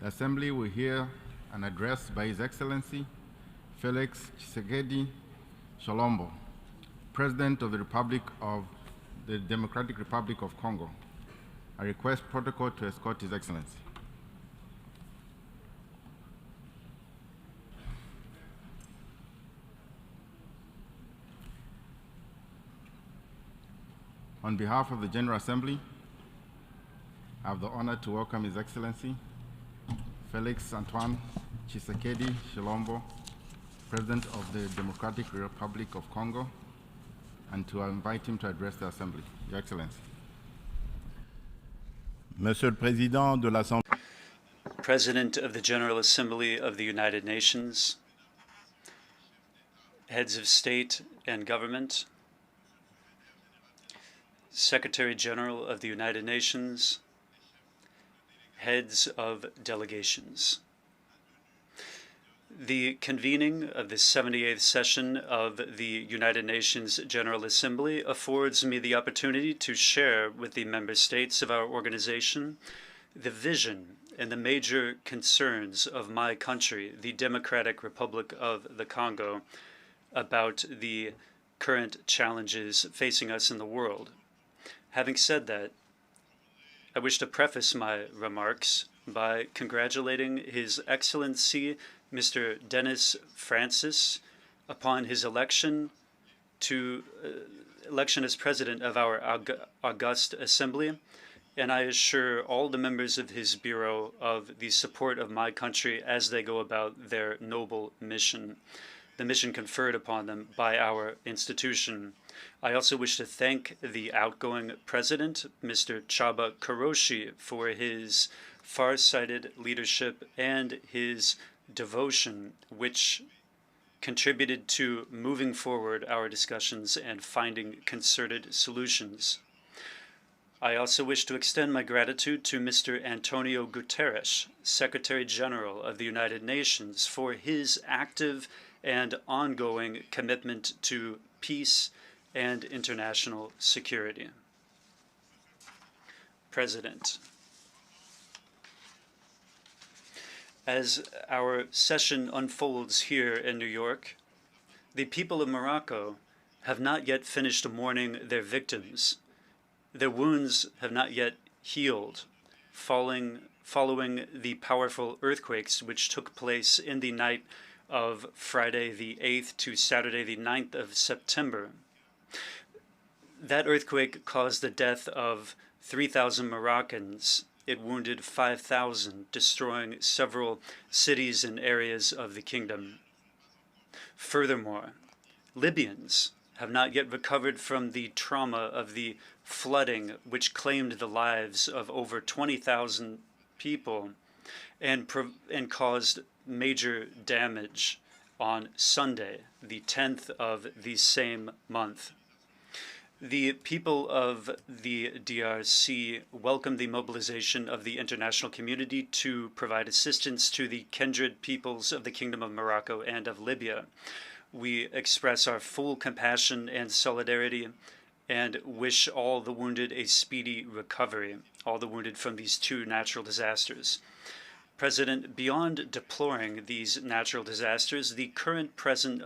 The Assembly will hear an address by His Excellency Felix Tshisekedi Shalombo, President of the Democratic Republic of Congo. I request protocol to escort His Excellency. On behalf of the General Assembly, I have the honor to welcome His Excellency Felix Antoine Tshisekedi Shalombo, President of the Democratic Republic of Congo, and to invite him to address the Assembly. Your Excellency. Monsieur le Président de l'Assemblée. President of the General Assembly of the United Nations, heads of state and government, Secretary General of the United Nations, heads of delegations. The convening of the 78th session of the United Nations General Assembly affords me the opportunity to share with the member states of our organization the vision and the major concerns of my country, the Democratic Republic of the Congo, about the current challenges facing us in the world. Having said that, I wish to preface my remarks by congratulating His Excellency Mr. Denis Francis upon his election as President of our august Assembly, and I assure all the members of his Bureau of the support of my country as they go about their noble mission, the mission conferred upon them by our institution. I also wish to thank the outgoing President, Mr. Chaba Karoshi, for his far-sighted leadership and his devotion, which contributed to moving forward our discussions and finding concerted solutions. I also wish to extend my gratitude to Mr. Antonio Guterres, Secretary General of the United Nations, for his active and ongoing commitment to peace and international security. President, as our session unfolds here in New York, the people of Morocco have not yet finished mourning their victims. Their wounds have not yet healed, following the powerful earthquakes which took place in the night of Friday the 8th to Saturday the 9th of September. That earthquake caused the death of 3,000 Moroccans. It wounded 5,000, destroying several cities and areas of the kingdom. Furthermore, Libyans have not yet recovered from the trauma of the flooding which claimed the lives of over 20,000 people and caused major damage on Sunday, the 10th of the same month. The people of the DRC welcome the mobilization of the international community to provide assistance to the kindred peoples of the Kingdom of Morocco and of Libya. We express our full compassion and solidarity and wish all the wounded a speedy recovery, all the wounded from these two natural disasters. President, beyond deploring these natural disasters, the current session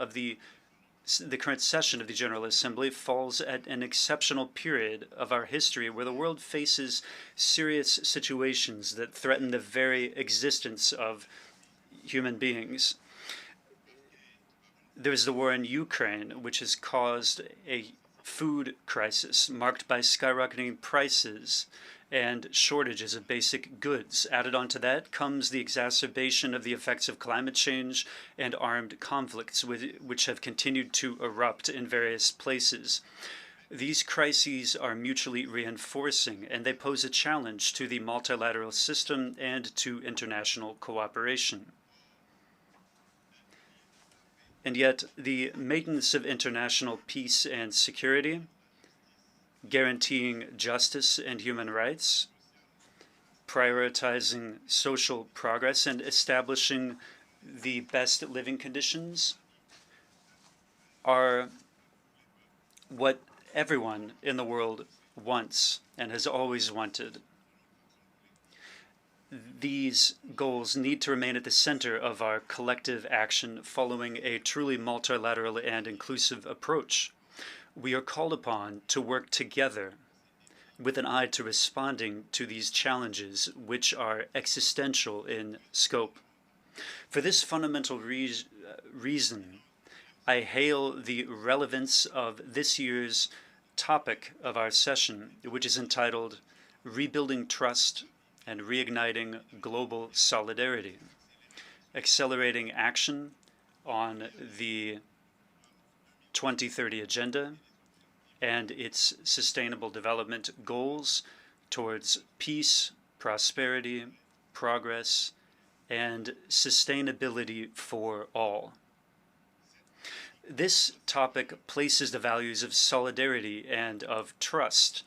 of the General Assembly falls at an exceptional period of our history where the world faces serious situations that threaten the very existence of human beings. There is the war in Ukraine, which has caused a food crisis marked by skyrocketing prices and shortages of basic goods. Added onto that comes the exacerbation of the effects of climate change and armed conflicts, which have continued to erupt in various places. These crises are mutually reinforcing, and they pose a challenge to the multilateral system and to international cooperation. And yet, the maintenance of international peace and security, guaranteeing justice and human rights, prioritizing social progress, and establishing the best living conditions are what everyone in the world wants and has always wanted. these goals need to remain at the center of our collective action following a truly multilateral and inclusive approach. We are called upon to work together with an eye to responding to these challenges, which are existential in scope. For this fundamental reason, I hail the relevance of this year's topic of our session, which is entitled Rebuilding Trust and Reigniting Global Solidarity, Accelerating Action on the 2030 Agenda and its Sustainable Development Goals towards peace, prosperity, progress, and sustainability for all. This topic places the values of solidarity and of trust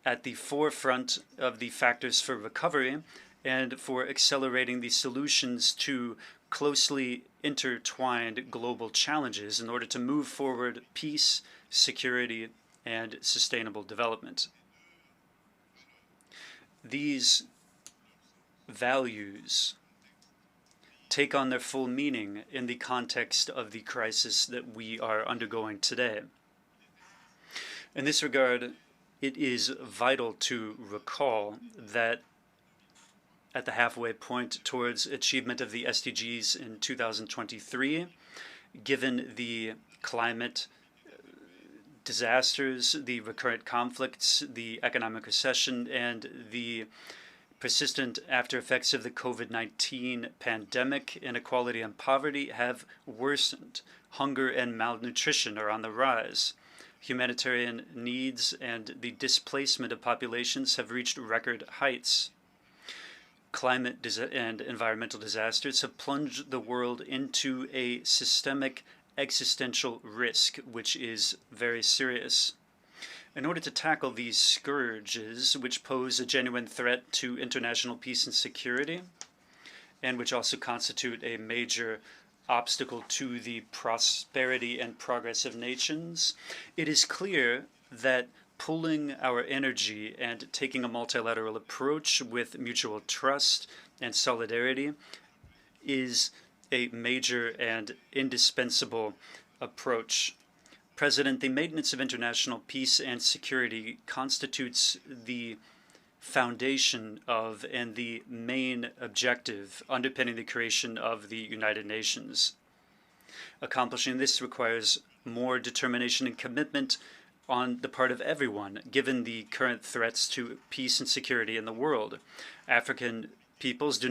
at the forefront of the factors for recovery and for accelerating the solutions to closely intertwined global challenges in order to move forward peace, security, and sustainable development. These values take on their full meaning in the context of the crisis that we are undergoing today. In this regard, it is vital to recall that at the halfway point towards achievement of the SDGs in 2023, given the climate disasters, the recurrent conflicts, the economic recession, and the persistent after effects of the COVID-19 pandemic, inequality and poverty have worsened. Hunger and malnutrition are on the rise. Humanitarian needs and the displacement of populations have reached record heights. Climate and environmental disasters have plunged the world into a systemic existential risk, which is very serious. In order to tackle these scourges, which pose a genuine threat to international peace and security, and which also constitute a major obstacle to the prosperity and progress of nations, it is clear that pooling our energy and taking a multilateral approach with mutual trust and solidarity is a major and indispensable approach. President, the maintenance of international peace and security constitutes the foundation of and the main objective underpinning the creation of the United Nations. Accomplishing this requires more determination and commitment on the part of everyone, given the current threats to peace and security in the world. African peoples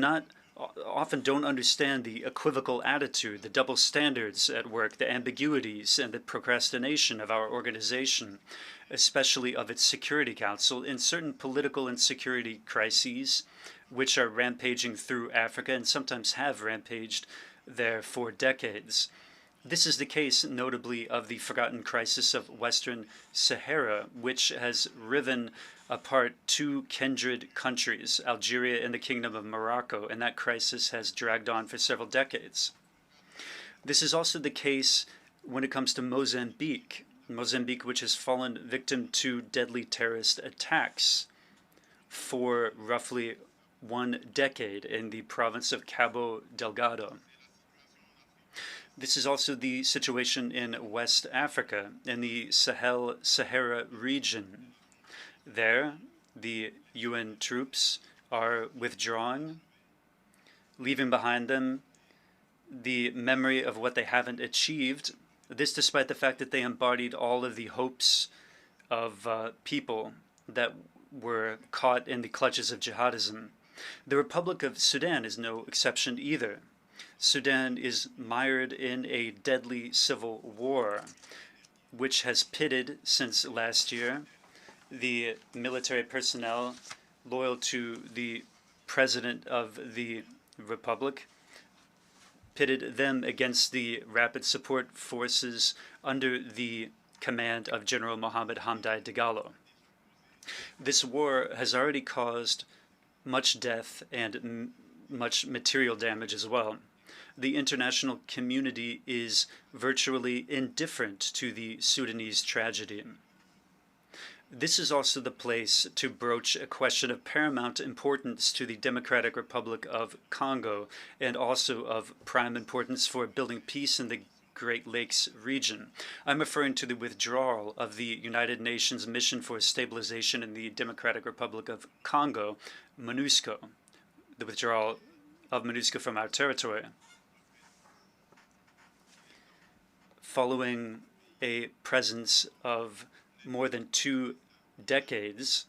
often don't understand the equivocal attitude, the double standards at work, the ambiguities, and the procrastination of our organization, especially of its Security Council, in certain political and security crises which are rampaging through Africa and sometimes have rampaged there for decades. This is the case, notably, of the forgotten crisis of Western Sahara, which has riven apart two kindred countries, Algeria and the Kingdom of Morocco, and that crisis has dragged on for several decades. This is also the case when it comes to Mozambique, which has fallen victim to deadly terrorist attacks for roughly 1 decade in the province of Cabo Delgado. This is also the situation in West Africa, in the Sahel-Sahara region. There, the UN troops are withdrawing, leaving behind them the memory of what they haven't achieved, this despite the fact that they embodied all of the hopes of people that were caught in the clutches of jihadism. The Republic of Sudan is no exception either. Sudan is mired in a deadly civil war, which has pitted, since last year, the military personnel loyal to the president of the republic, pitted them against the rapid support forces under the command of General Mohammed Hamdai Dagalo. This war has already caused much death and much material damage as well. The international community is virtually indifferent to the Sudanese tragedy. This is also the place to broach a question of paramount importance to the Democratic Republic of Congo and also of prime importance for building peace in the Great Lakes region. I'm referring to the withdrawal of the United Nations Mission for Stabilization in the Democratic Republic of Congo, MONUSCO, the withdrawal of MONUSCO from our territory. Following a presence of more than 2 decades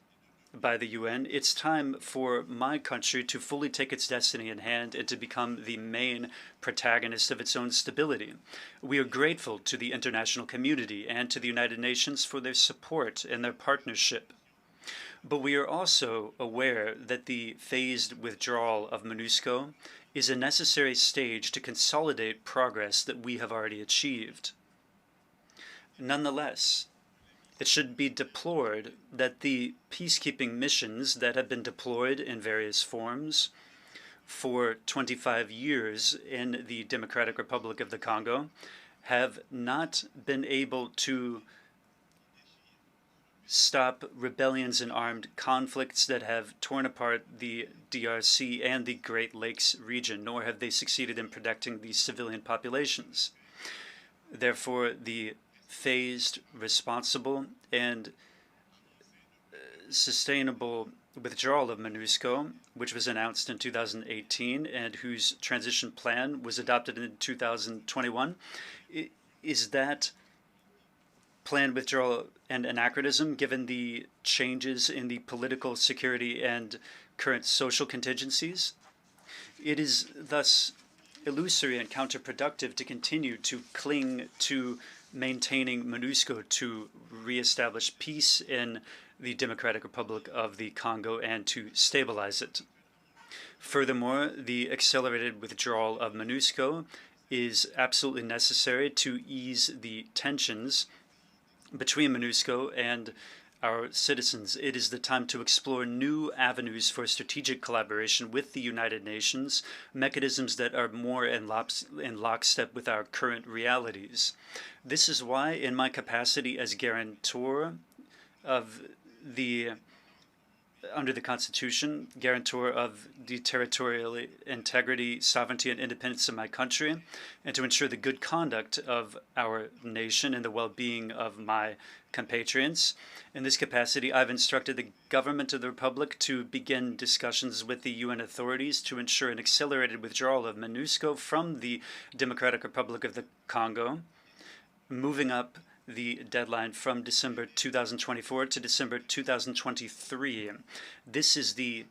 by the UN, it's time for my country to fully take its destiny in hand and to become the main protagonist of its own stability. We are grateful to the international community and to the United Nations for their support and their partnership. But we are also aware that the phased withdrawal of MONUSCO is a necessary stage to consolidate progress that we have already achieved. Nonetheless, it should be deplored that the peacekeeping missions that have been deployed in various forms for 25 years in the Democratic Republic of the Congo have not been able to stop rebellions and armed conflicts that have torn apart the DRC and the Great Lakes region, nor have they succeeded in protecting the civilian populations. Therefore, the phased, responsible, and sustainable withdrawal of MONUSCO, which was announced in 2018 and whose transition plan was adopted in 2021, is that planned withdrawal an anachronism given the changes in the political, security, and current social contingencies? It is thus illusory and counterproductive to continue to cling to maintaining MONUSCO to reestablish peace in the Democratic Republic of the Congo and to stabilize it. Furthermore, the accelerated withdrawal of MONUSCO is absolutely necessary to ease the tensions between MONUSCO and our citizens. It is the time to explore new avenues for strategic collaboration with the United Nations, mechanisms that are more in lockstep with our current realities. This is why, in my capacity as guarantor of under the Constitution, guarantor of the territorial integrity, sovereignty, and independence of my country, and to ensure the good conduct of our nation and the well-being of my compatriots. In this capacity, I've instructed the government of the Republic to begin discussions with the UN authorities to ensure an accelerated withdrawal of MONUSCO from the Democratic Republic of the Congo, moving up the deadline from December 2024 to December 2023. This is the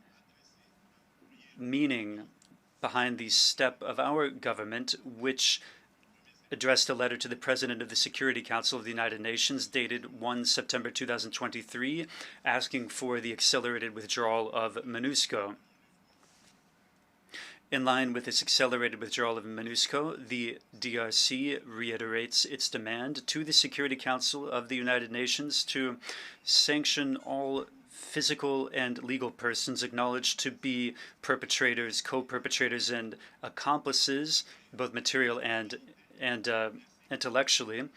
meaning behind the step of our government, which addressed a letter to the President of the Security Council of the United Nations dated 1 September 2023, asking for the accelerated withdrawal of MONUSCO. In line with this accelerated withdrawal of MONUSCO, the DRC reiterates its demand to the Security Council of the United Nations to sanction all physical and legal persons acknowledged to be perpetrators, co-perpetrators, and accomplices, both material and intellectually,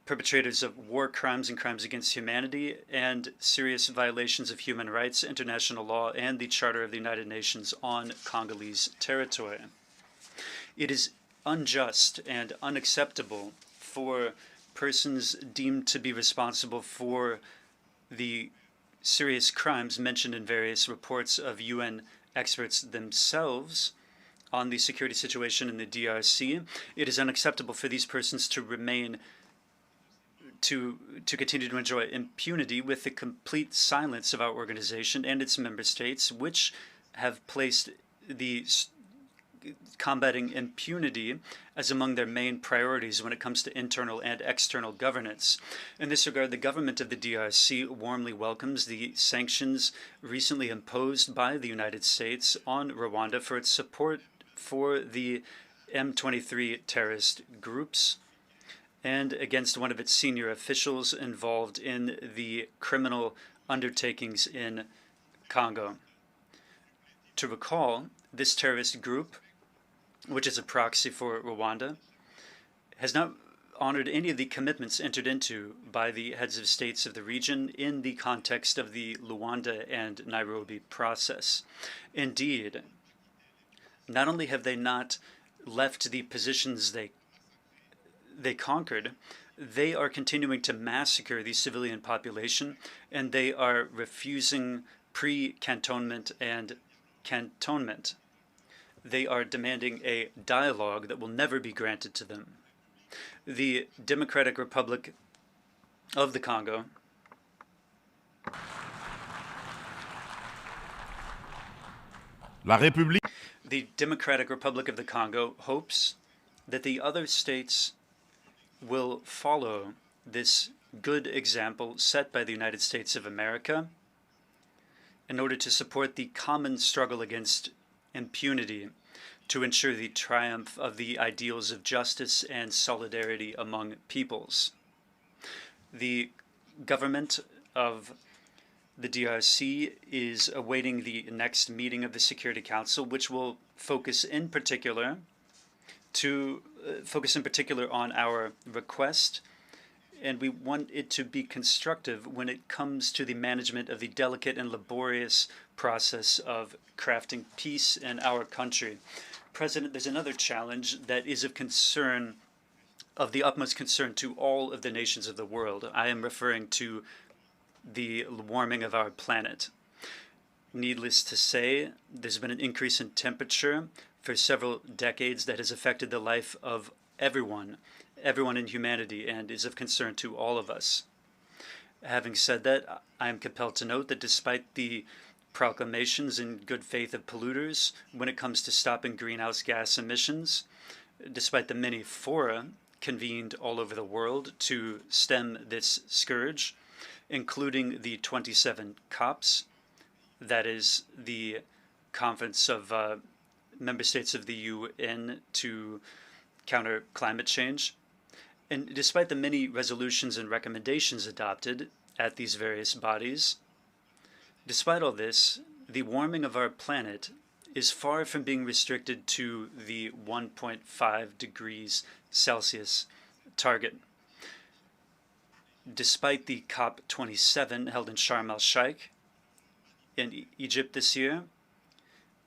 perpetrators of war crimes and crimes against humanity and serious violations of human rights, international law, and the Charter of the United Nations on Congolese territory. It is unjust and unacceptable for persons deemed to be responsible for the serious crimes mentioned in various reports of UN experts themselves on the security situation in the DRC. It is unacceptable for these persons to remain to continue to enjoy impunity with the complete silence of our organization and its member states, which have placed the combating impunity as among their main priorities when it comes to internal and external governance. In this regard, the government of the DRC warmly welcomes the sanctions recently imposed by the United States on Rwanda for its support for the M23 terrorist groups and against one of its senior officials involved in the criminal undertakings in Congo. To recall, this terrorist group, which is a proxy for Rwanda, has not honored any of the commitments entered into by the heads of states of the region in the context of the Luanda and Nairobi process. Indeed, not only have they not left the positions they conquered, they are continuing to massacre the civilian population, and they are refusing pre-cantonment and cantonment. They are demanding a dialogue that will never be granted to them. The Democratic Republic of the Congo La République The Democratic Republic of the Congo hopes that the other states will follow this good example set by the United States of America in order to support the common struggle against impunity, to ensure the triumph of the ideals of justice and solidarity among peoples. The government of the DRC is awaiting the next meeting of the Security Council, which will focus in particular on our request, and we want it to be constructive when it comes to the management of the delicate and laborious process of crafting peace in our country. President, there's another challenge that is of the utmost concern to all of the nations of the world. I am referring to the warming of our planet. Needless to say, there's been an increase in temperature for several decades that has affected the life of everyone in humanity, and is of concern to all of us. Having said that, I am compelled to note that despite the proclamations in good faith of polluters when it comes to stopping greenhouse gas emissions, despite the many fora convened all over the world to stem this scourge, including the 27 COPs, that is the Conference of Member States of the UN to counter climate change. And despite the many resolutions and recommendations adopted at these various bodies, despite all this, the warming of our planet is far from being restricted to the 1.5 degrees Celsius target. Despite the COP27 held in Sharm el-Sheikh in Egypt this year,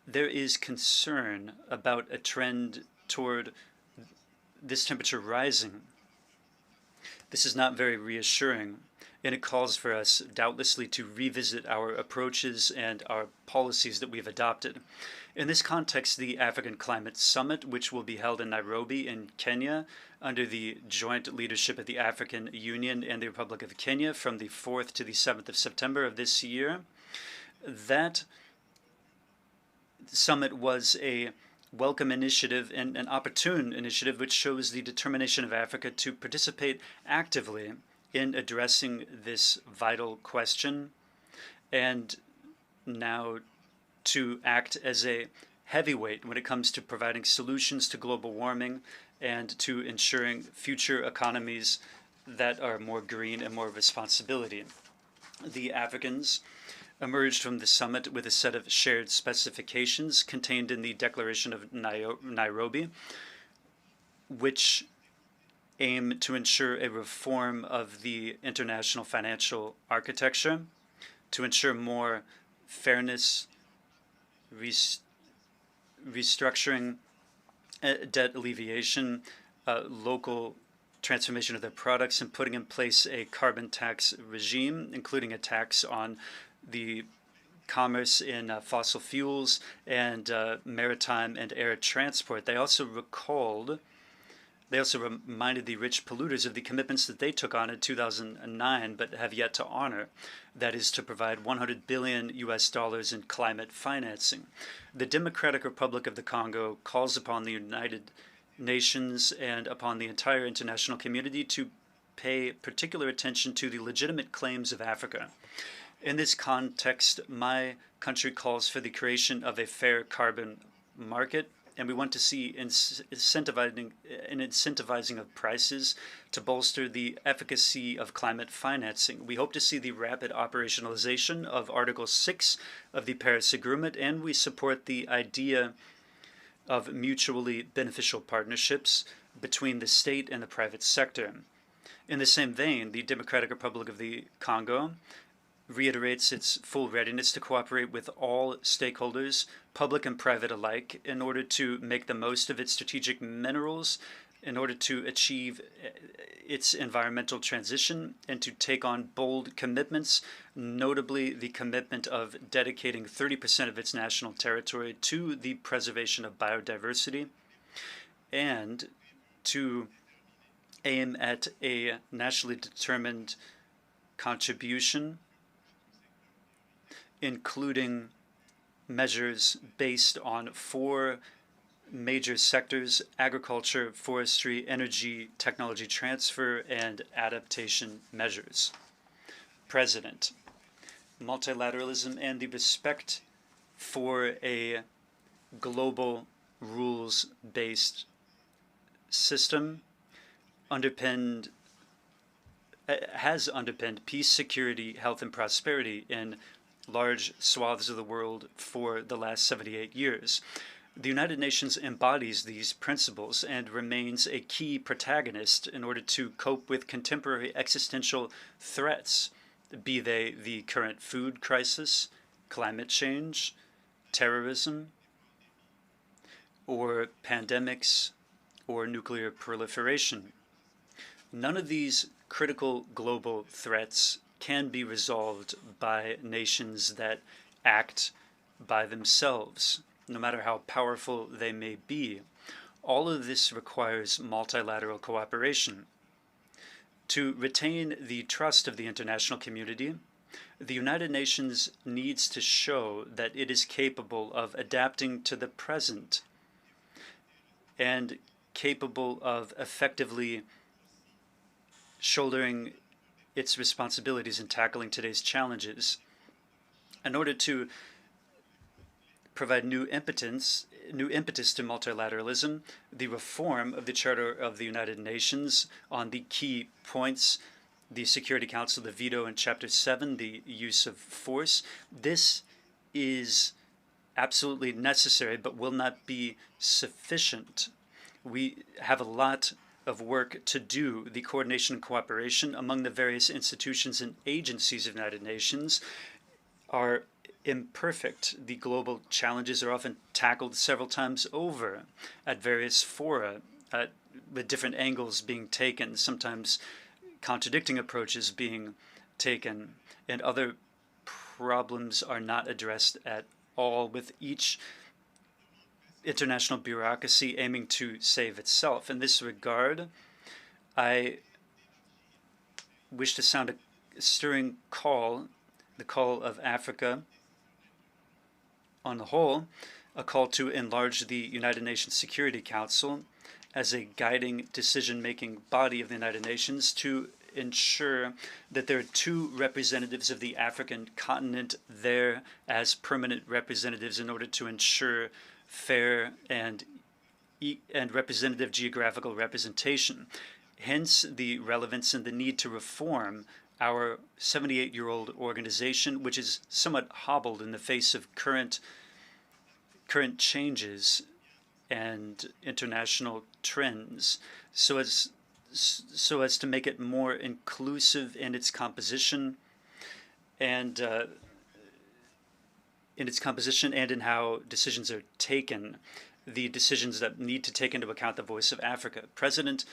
there is concern about a trend toward this temperature rising. This is not very reassuring, and it calls for us, doubtlessly, to revisit our approaches and our policies that we've adopted. In this context, the African Climate Summit, which will be held in Nairobi in Kenya under the joint leadership of the African Union and the Republic of Kenya from the 4th to the 7th of September of this year, that summit was a welcome initiative and an opportune initiative which shows the determination of Africa to participate actively in addressing this vital question, and now to act as a heavyweight when it comes to providing solutions to global warming and to ensuring future economies that are more green and more responsibility. The Africans emerged from the summit with a set of shared specifications contained in the Declaration of Nairobi, which aim to ensure a reform of the international financial architecture, to ensure more fairness, restructuring, debt alleviation, local transformation of their products, and putting in place a carbon tax regime, including a tax on the commerce in fossil fuels and maritime and air transport. They also reminded the rich polluters of the commitments that they took on in 2009 but have yet to honor. That is to provide $100 billion in climate financing. The Democratic Republic of the Congo calls upon the United Nations and upon the entire international community to pay particular attention to the legitimate claims of Africa. In this context, my country calls for the creation of a fair carbon market, and we want to see incentivizing of prices to bolster the efficacy of climate financing. We hope to see the rapid operationalization of Article 6 of the Paris Agreement, and we support the idea of mutually beneficial partnerships between the state and the private sector. In the same vein, the Democratic Republic of the Congo reiterates its full readiness to cooperate with all stakeholders, public and private alike, in order to make the most of its strategic minerals, in order to achieve its environmental transition, and to take on bold commitments, notably the commitment of dedicating 30% of its national territory to the preservation of biodiversity, and to aim at a nationally determined contribution, including measures based on 4 major sectors: agriculture, forestry, energy, technology transfer, and adaptation measures. President, multilateralism and the respect for a global rules-based system has underpinned peace, security, health, and prosperity in large swaths of the world for the last 78 years. The United Nations embodies these principles and remains a key protagonist in order to cope with contemporary existential threats, be they the current food crisis, climate change, terrorism, or pandemics, or nuclear proliferation. None of these critical global threats can be resolved by nations that act by themselves, no matter how powerful they may be. All of this requires multilateral cooperation. To retain the trust of the international community, the United Nations needs to show that it is capable of adapting to the present and capable of effectively shouldering its responsibilities in tackling today's challenges. In order to provide new impetus to multilateralism, the reform of the Charter of the United Nations on the key points, the Security Council, the veto in Chapter 7, the use of force, this is absolutely necessary but will not be sufficient. We have a lot of work to do. The coordination and cooperation among the various institutions and agencies of the United Nations are imperfect. The global challenges are often tackled several times over at various fora, with different angles being taken, sometimes contradicting approaches being taken, and other problems are not addressed at all, with each international bureaucracy aiming to save itself. In this regard, I wish to sound a stirring call, the call of Africa on the whole, a call to enlarge the United Nations Security Council as a guiding decision-making body of the United Nations, to ensure that there are 2 representatives of the African continent there as permanent representatives in order to ensure fair and representative geographical representation. Hence the relevance and the need to reform our 78-year-old organization, which is somewhat hobbled in the face of current changes and international trends, so as to make it more inclusive in its composition and in how decisions are taken, the decisions that need to take into account the voice of Africa. President,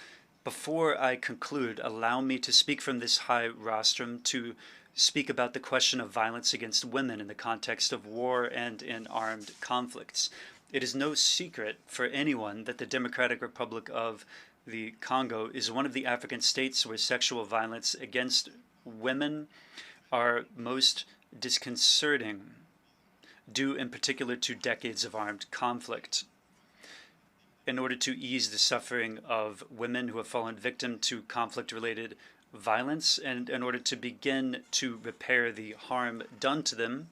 before I conclude, allow me to speak from this high rostrum to speak about the question of violence against women in the context of war and in armed conflicts. It is no secret for anyone that the Democratic Republic of the Congo is one of the African states where sexual violence against women are most disconcerting, due in particular to decades of armed conflict. In order to ease the suffering of women who have fallen victim to conflict-related violence, and in order to begin to repair the harm done to them,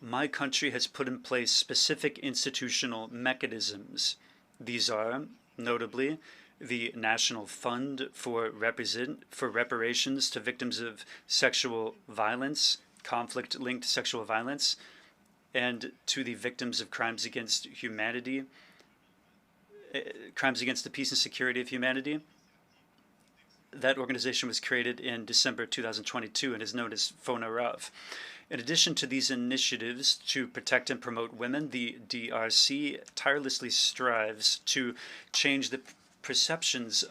my country has put in place specific institutional mechanisms. These are, notably, the National Fund for reparations to victims of sexual violence, conflict-linked sexual violence, and to the victims of crimes against humanity, Crimes Against the Peace and Security of Humanity. That organization was created in December 2022 and is known as FONARAV. In addition to these initiatives to protect and promote women, the DRC tirelessly strives to change the perceptions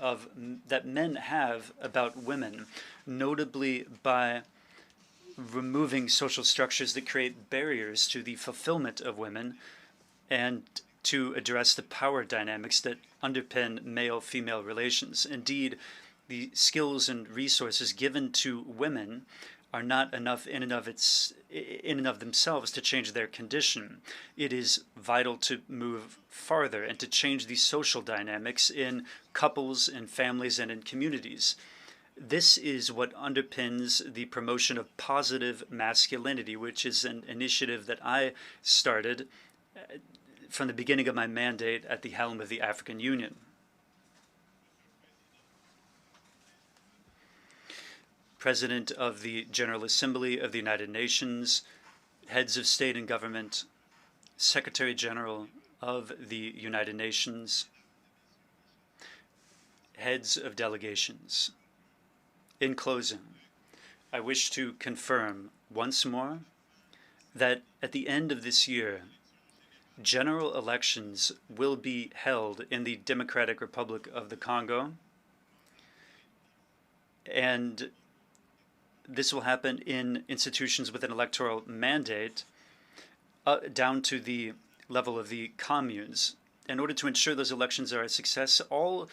that men have about women, notably by removing social structures that create barriers to the fulfillment of women and to address the power dynamics that underpin male-female relations. Indeed, the skills and resources given to women are not enough in and of themselves to change their condition. It is vital to move farther and to change the social dynamics in couples, in families, and in communities. This is what underpins the promotion of positive masculinity, which is an initiative that I started from the beginning of my mandate at the helm of the African Union. President of the General Assembly of the United Nations, heads of state and government, Secretary General of the United Nations, heads of delegations. In closing, I wish to confirm once more that at the end of this year, general elections will be held in the Democratic Republic of the Congo, and this will happen in institutions with an electoral mandate down to the level of the communes. In order to ensure those elections are a success, all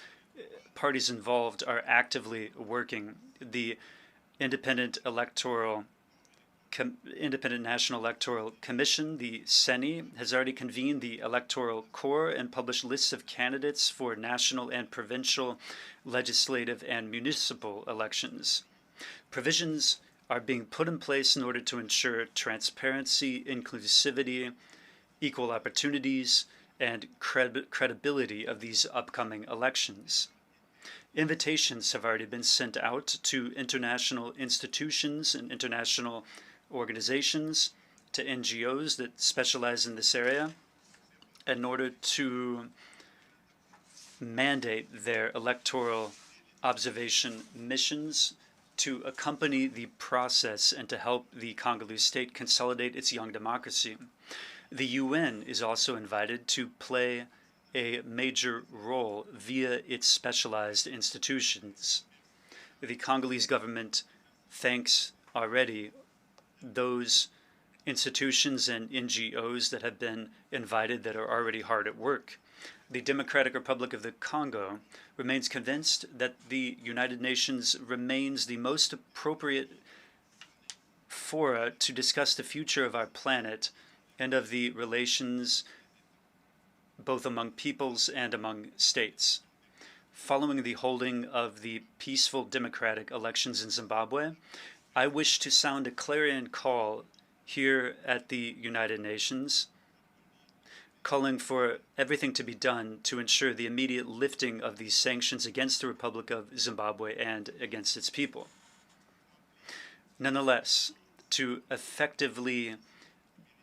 parties involved are actively working. The Independent National Electoral Commission, the CENI, has already convened the Electoral Corps and published lists of candidates for national and provincial, legislative, and municipal elections. Provisions are being put in place in order to ensure transparency, inclusivity, equal opportunities, and credibility of these upcoming elections. Invitations have already been sent out to international institutions and international organizations, to NGOs that specialize in this area, in order to mandate their electoral observation missions to accompany the process and to help the Congolese state consolidate its young democracy. The UN is also invited to play a major role via its specialized institutions. The Congolese government thanks already those institutions and NGOs that have been invited that are already hard at work. The Democratic Republic of the Congo remains convinced that the United Nations remains the most appropriate fora to discuss the future of our planet and of the relations both among peoples and among states. Following the holding of the peaceful democratic elections in Zimbabwe, I wish to sound a clarion call here at the United Nations, calling for everything to be done to ensure the immediate lifting of these sanctions against the Republic of Zimbabwe and against its people. Nonetheless, to effectively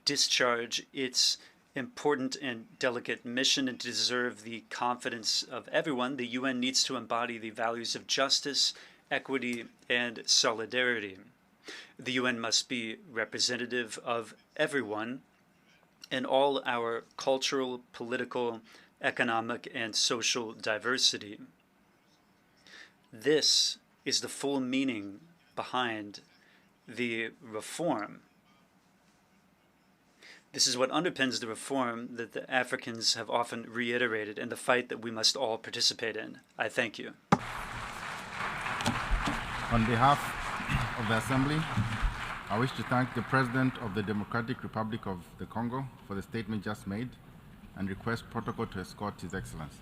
discharge its important and delicate mission and to deserve the confidence of everyone, the UN needs to embody the values of justice, equity, and solidarity. The UN must be representative of everyone and all our cultural, political, economic, and social diversity. This is the full meaning behind the reform. This is what underpins the reform that the Africans have often reiterated and the fight that we must all participate in. I thank you. On behalf of the Assembly, I wish to thank the President of the Democratic Republic of the Congo for the statement just made and request protocol to escort His Excellency.